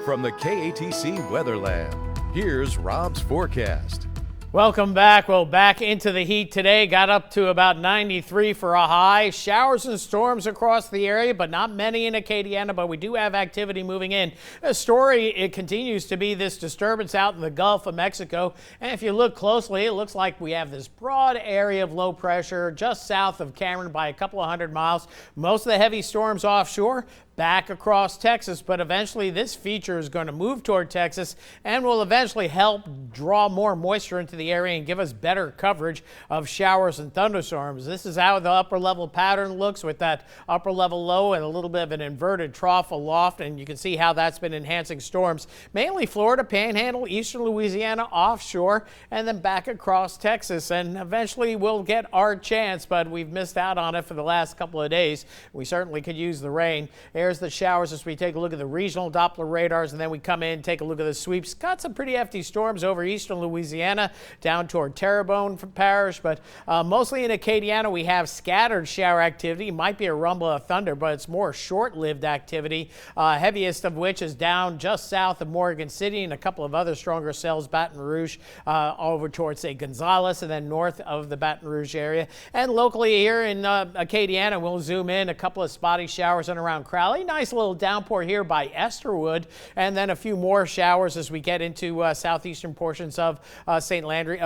From the KATC Weather Lab, here's Rob's forecast. Welcome back. Well, back into the heat today. Got up to about 93 for a high. Showers and storms across the area, but not many in Acadiana, but we do have activity moving in. The story, it continues to be this disturbance out in the Gulf of Mexico. And if you look closely, it looks like we have this broad area of low pressure just south of Cameron by a couple of 100 miles. Most of the heavy storms offshore, back across Texas, but eventually this feature is going to move toward Texas and will eventually help draw more moisture into the area and give us better coverage of showers and thunderstorms. This is how the upper level pattern looks with that upper level low and a little bit of an inverted trough aloft, and you can see how that's been enhancing storms. Mainly Florida, Panhandle, eastern Louisiana, offshore, and then back across Texas, and eventually we'll get our chance, but we've missed out on it for the last couple of days. We certainly could use the rain. There's the showers as we take a look at the regional Doppler radars, and then we come in, take a look at the sweeps. Got some pretty hefty storms over eastern Louisiana down toward Terrebonne Parish, but mostly in Acadiana we have scattered shower activity. Might be a rumble of thunder, but it's more short-lived activity. Heaviest of which is down just south of Morgan City and a couple of other stronger cells, Baton Rouge, over towards, say, Gonzales, and then north of the Baton Rouge area. And locally here in Acadiana, we'll zoom in a couple of spotty showers in around Crowley. Nice little downpour here by Esterwood, and then a few more showers as we get into southeastern portions of St. Landry,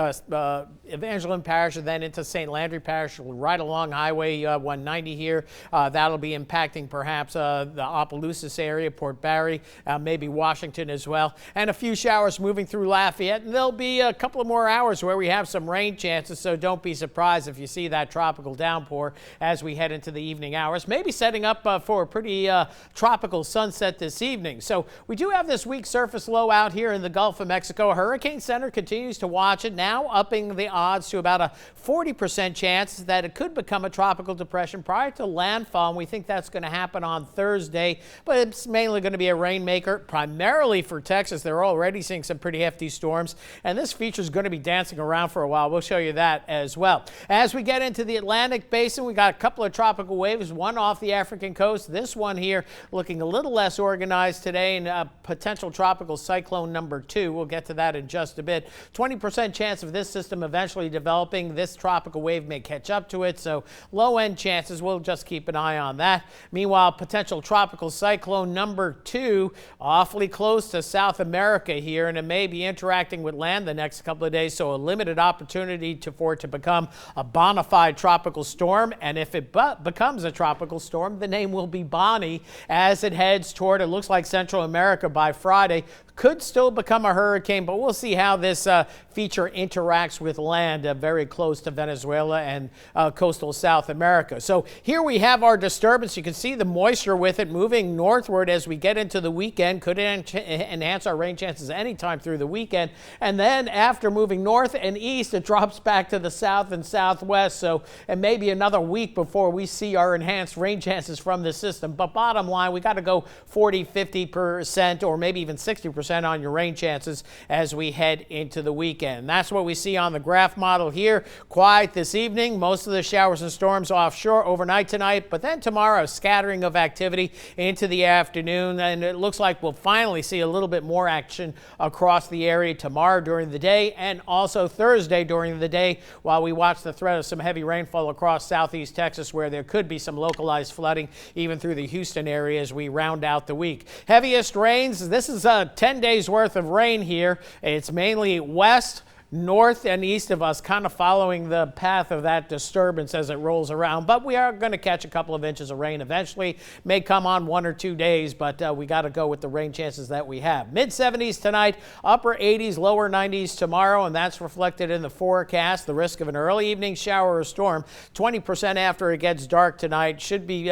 Evangeline Parish, and then into St. Landry Parish, right along Highway 190 here. That'll be impacting perhaps the Opelousas area, Port Barre, maybe Washington as well, and a few showers moving through Lafayette. And there'll be a couple of more hours where we have some rain chances, so don't be surprised if you see that tropical downpour as we head into the evening hours. Maybe setting up for a pretty tropical sunset this evening. So we do have this weak surface low out here in the Gulf of Mexico. Hurricane Center continues to watch it, now upping the odds to about a 40% chance that it could become a tropical depression prior to landfall. And we think that's going to happen on Thursday, but it's mainly going to be a rainmaker primarily for Texas. They're already seeing some pretty hefty storms, and this feature is going to be dancing around for a while. We'll show you that as well. As we get into the Atlantic basin, we got a couple of tropical waves, one off the African coast, this one here looking a little less organized today, and potential tropical cyclone number 2. We'll get to that in just a bit. 20% chance of this system eventually developing. This tropical wave may catch up to it, so low end chances. We'll just keep an eye on that. Meanwhile, potential tropical cyclone number 2 awfully close to South America here, and it may be interacting with land the next couple of days, so a limited opportunity for it to become a bona fide tropical storm. And if it becomes a tropical storm, the name will be Bonnie as it heads toward, it looks like, Central America by Friday. Could still become a hurricane, but we'll see how this feature interacts with land very close to Venezuela and coastal South America. So here we have our disturbance. You can see the moisture with it moving northward as we get into the weekend. Could enhance our rain chances anytime through the weekend. And then after moving north and east, it drops back to the south and southwest. So it may be another week before we see our enhanced rain chances from this system. But bottom line, we got to go 40, 50%, or maybe even 60% on your rain chances as we head into the weekend. That's what we see on the graph model here. Quiet this evening. Most of the showers and storms offshore overnight tonight, but then tomorrow a scattering of activity into the afternoon, and it looks like we'll finally see a little bit more action across the area tomorrow during the day and also Thursday during the day, while we watch the threat of some heavy rainfall across southeast Texas, where there could be some localized flooding even through the Houston area as we round out the week. Heaviest rains, this is 10 days worth of rain here. It's mainly west, north and east of us, kind of following the path of that disturbance as it rolls around. But we are going to catch a couple of inches of rain eventually. May come on 1 or 2 days, but we got to go with the rain chances that we have. Mid-70s tonight, upper 80s, lower 90s tomorrow, and that's reflected in the forecast. The risk of an early evening shower or storm, 20% after it gets dark tonight. Should be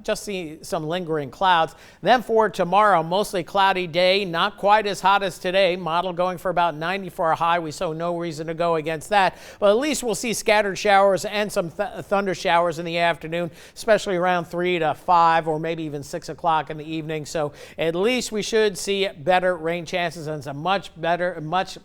just see some lingering clouds. Then for tomorrow, mostly cloudy day, not quite as hot as today. Model going for about 90 for a high. We saw no reason to go against that. But at least we'll see scattered showers and some thunder showers in the afternoon, especially around 3 to 5 or maybe even 6 o'clock in the evening. So at least we should see better rain chances and some much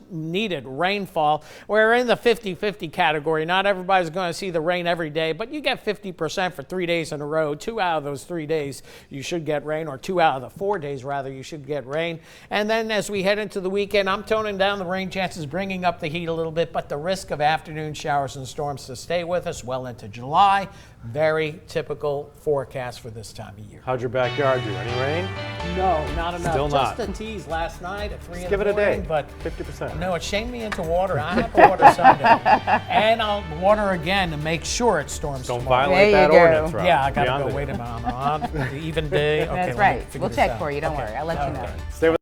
needed rainfall. We're in the 50-50 category. Not everybody's going to see the rain every day, but you get 50% for 3 days in a row. 2 out of those 3 days you should get rain, or 2 out of the 4 days rather you should get rain. And then as we head into the weekend, I'm toning down the rain chances, bringing up the heat a little bit, but the risk of afternoon showers and storms to stay with us well into July. Very typical forecast for this time of year. How'd your backyard do? Any rain? No, not enough. Still not. Just a tease last night at 3 in the Give it a morning, day. but 50%. no, it shamed me into water. I have to water Sunday, and I'll water again to make sure it storms Don't tomorrow. violate that There you go. ordinance, Rob. Yeah, I gotta Beyond go. the- Wait a minute. I'm on the even day. Okay, That's let me right. figure We'll this check out. for you. Don't Okay. worry. I'll let you know. Okay. Stay with